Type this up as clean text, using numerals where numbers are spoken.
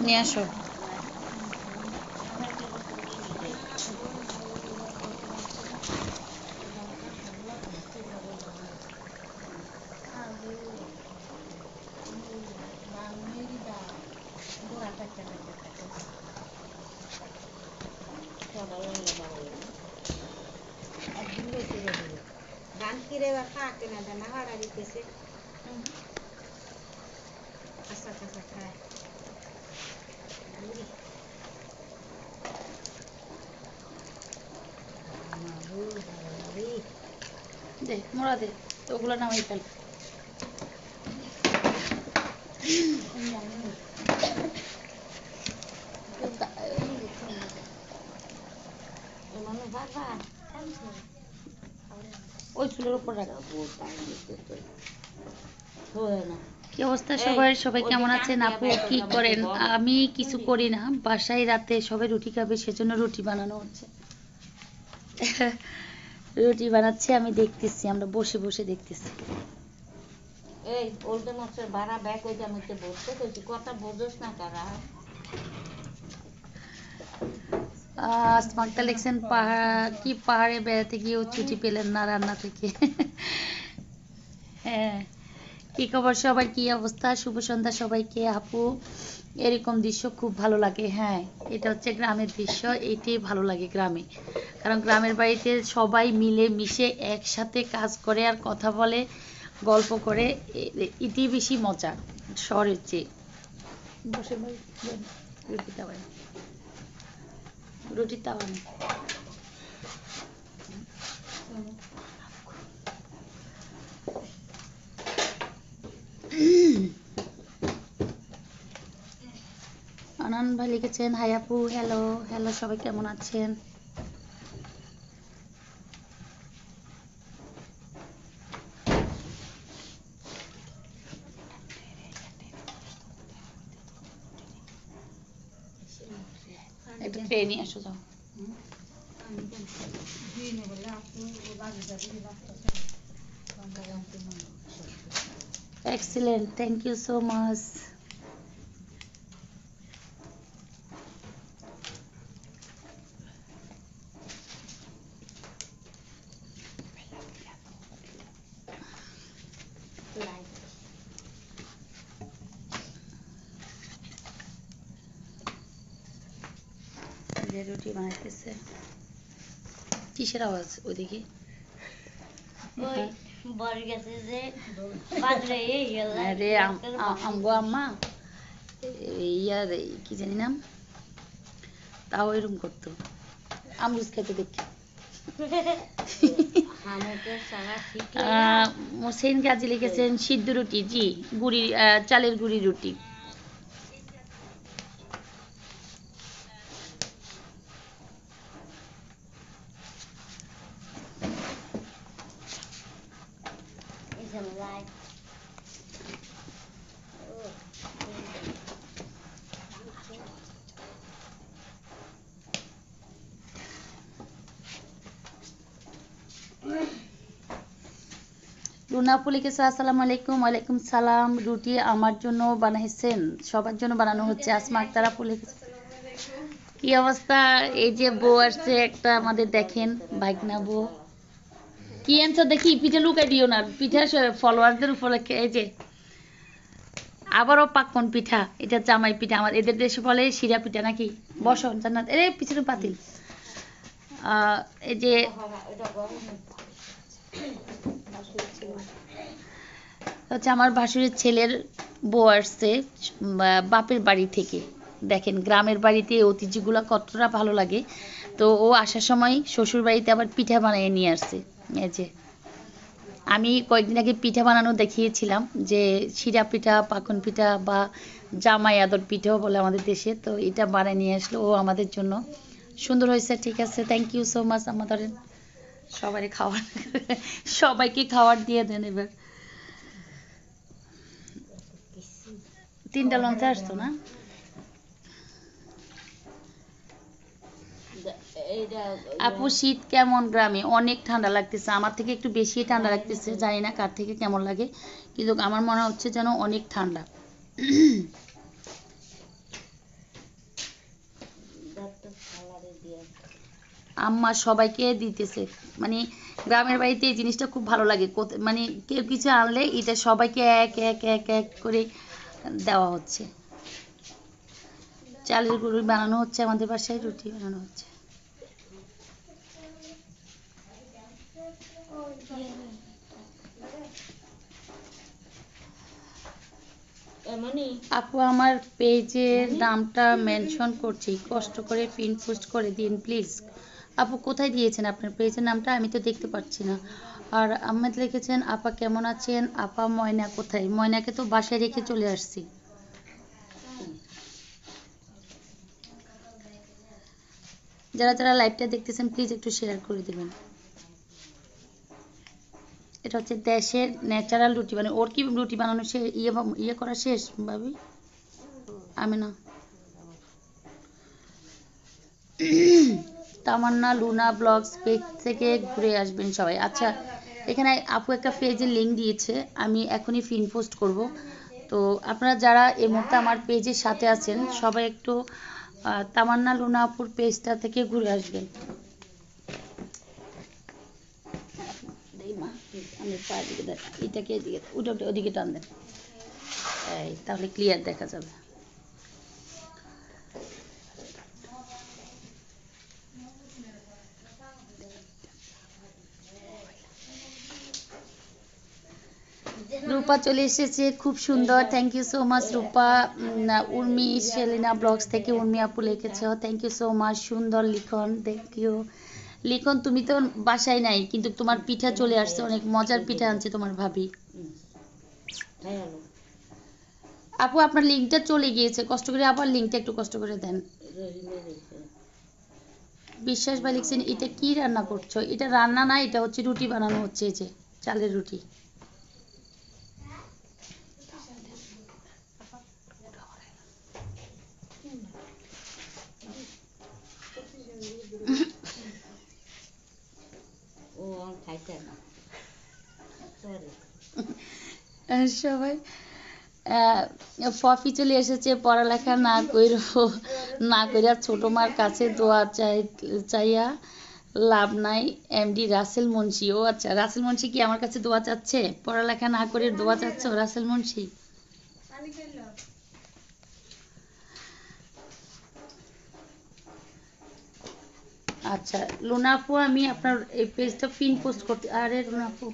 নিয়ে আসো। দে মোড়া দে, ওগুলো নামাই ফেল। ওই চুলের উপর রাখ। কি অবস্থা সবাই? সবাই কেমন আছেন? আপু কি করেন? আমি কিছু করি না, বাসায় রাতে সবাই রুটি খাবে সেজন্য রুটি বানানো হচ্ছে। রুটি বানাচ্ছে, আমি দেখতেছি, আমরা বসে বসে দেখতেছি। এই ওলটা মাছের ভাড়া ব্যাগ ওই জামিতে বসতে কইছি, কথা বোঝোস না তারা। আসমাকতা লিখছেন কি পাহাড়ে বেড়াতে গিয়েও ছুটি পেলেন না রান্না থেকে। হ্যাঁ, কি খবর সবার? কি অবস্থা? শুভ সন্ধ্যা সবাইকে। আপু এরকম দৃশ্য খুব ভালো লাগে। হ্যাঁ, এটা হচ্ছে গ্রামের দৃশ্য, এটাই ভালো লাগে গ্রামে। কারণ গ্রামের বাড়িতে সবাই মিলে মিশে একসাথে কাজ করে আর কথা বলে, গল্প করে, এটাই বেশি মজা শহরের চেয়ে। বসে রুটি তাওয়ায়, রুটি তাওয়ায়। আনন্দ ভাই লিখেছেন হাই আপু, হ্যালো হ্যালো, সবাই কেমন আছেন? একটু ট্রে নিয়ে আসো যাও। Excellent, thank you so much. রুটি বানাইতেছে, কিসের আওয়াজ ওইদিকে? আরে আমগো আম্মা ইয়ার কি জানি নাম, তাও এরকম করতো আমরুজ খেতে দেখি। মোসেন গাজী লিখেছেন সিদ্ধ রুটি, জি গুড়ি চালের গুড়ি রুটি। রুনাপু লিখেছে আসসালামু আলাইকুম। ওয়ালাইকুম সালাম। রুটি আমার জন্য বানাইছেন? সবার জন্য বানানো হচ্ছে। আসমা আক্তার আপু লিখেছে কি অবস্থা? এই যে বউ আসছে একটা আমাদের, দেখেন ভাগনা বউ। কি অ্যান্সার দেখি, পিঠা লুকাই দিও না, পিঠা ফলোয়ারদের উপরে। এই যে আবারও পাক্কন পিঠা, এটা জামাই পিঠা, আমার এদের দেশে বলে শিরা পিঠা নাকি। বসো জান্নাত, এর পিছনে পাতিল। এই যে হচ্ছে আমার ভাসুরের ছেলের বউ আসছে বাপের বাড়ি থেকে। দেখেন গ্রামের বাড়িতে ঐতিহ্যগুলো কতটা ভালো লাগে। তো ও আসার সময় শ্বশুর বাড়িতে আবার পিঠা বানিয়ে নিয়ে আসছে। এই যে আমি কয়েকদিন আগে পিঠা বানানো দেখিয়েছিলাম, যে শিরা পিঠা, পাকন পিঠা বা জামাই আদর পিঠাও বলে আমাদের দেশে। তো এটা বানিয়ে নিয়ে আসলো ও আমাদের জন্য। সুন্দর হয়েছে, ঠিক আছে, থ্যাংক ইউ সো মাচ। আমাদের সবাই খাওয়ার, সবাইকে খাওয়ার দিয়ে দেন। এবার 3টা লঞ্চে আসতো না? আপু শীত কেমন গ্রামে? অনেক ঠান্ডা লাগতেছে, আমার থেকে একটু বেশি ঠান্ডা লাগতেছে, জানি না কার থেকে কেমন লাগে, কিন্তু আমার মনে হচ্ছে যেন অনেক ঠান্ডা। আম্মা সবাইকে দিতেছে। মানে গ্রামের বাড়িতে এই জিনিসটা খুব ভালো লাগে, মানে কেউ কিছু আনলে এটা সবাইকে এক এক এক এক করে দেওয়া হচ্ছে। চালের গুঁড়ি বানানো হচ্ছে, আমাদের বাসায় রুটি বানানো হচ্ছে। আপু আমার পেজের নামটা মেনশন করছি, কষ্ট করে পিন পোস্ট করে দিন প্লিজ। আপু কোথায় দিয়েছেন আপনার পেজের নামটা? আমি তো দেখতে পাচ্ছি না। আর আহমেদ লিখেছেন আপা কেমন আছেন? আপা ময়না কোথায়? ময়নাকে তো বাসায় রেখে চলে আসছি। যারা যারা লাইভটা দেখতেছেন প্লিজ একটু শেয়ার করে দেবেন। এটা হচ্ছে দেশের ন্যাচারাল রুটি, মানে ওর কি রুটি বানানো ইয়ে করা শেষ ভাবি? আমি না। তামান্না লুনা ব্লগস পেজ থেকে ঘুরে আসবেন সবাই। আচ্ছা, এখানে আপু একটা পেজের লিঙ্ক দিয়েছে, আমি এখনই পিন পোস্ট করব। তো আপনারা যারা এই মুহূর্তে আমার পেজের সাথে আছেন সবাই একটু তামান্না লুনা আপুর পেজটা থেকে ঘুরে আসবেন। আমি পায়ের দিকে দেখ, এটাকে এদিকে ওটা ওদিকে টান দেন, এই তাহলে ক্লিয়ার দেখা যাবে। রূপা চলে এসেছে, খুব সুন্দর, thank you so much Rupa. Urmi Selina blogs থেকে উর্মি আপু লিখেছে, থ্যাংক ইউ সো মাচ, সুন্দর লিখন, থ্যাংক ইউ। লিখন তুমি তো বাসায় নাই, কিন্তু তোমার পিঠা চলে আসছে, অনেক মজার পিঠা আনছে তোমার ভাবি। আপু আপনার লিঙ্কটা চলে গিয়েছে, কষ্ট করে আবার লিঙ্কটা একটু কষ্ট করে দেন। বিশ্বাস ভাই লিখছেন এটা কি রান্না করছো? এটা রান্না না, এটা হচ্ছে রুটি বানানো হচ্ছে, এই যে চালের রুটি। সবাই ফফি চলে এসেছে, পড়ালেখা না কইরা ছোট মার কাছে দোয়া চাইয়া লাভ নাই, এমডি রাসেল মুন্সি। ও আচ্ছা, রাসেল মুন্সি কি আমার কাছে দোয়া চাচ্ছে? পড়ালেখা না করে দোয়া চাচ্ছ রাসেল মুন্সি? আচ্ছা লুনা আপু, আমি আপনার এই পেজটা পিন পোস্ট করতে, আরে লুনা আপু